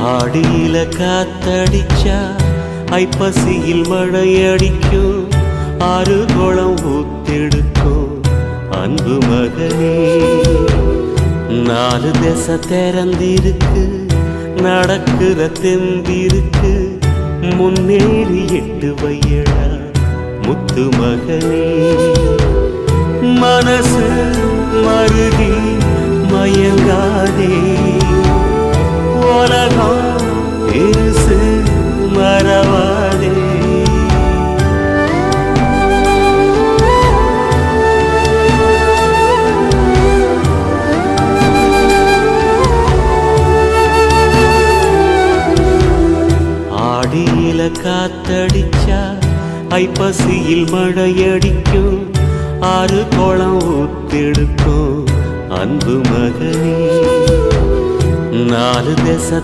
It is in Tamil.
ஆடியில காத்தடிச்சா ஐப்பசியில் மழையடிக்கும், ஆறு குளம் ஊத்தெடுக்கும் அன்பு மகனே. நாலு திசை திறந்திருக்கு, நடக்கிற தெம்பிருக்கு, முன்னேறி எட்டு வையடா முத்து மகனே. மனசு மருகி மயங்காதே, உலகம் பெருசு மறவாதே. ஆடியில காத்தடிச்சா ஐப்பசியில் மழையடிக்கும், ஆறு குளம் ஊத்தெடுக்கும் அன்பு மகனே. நாலு திசை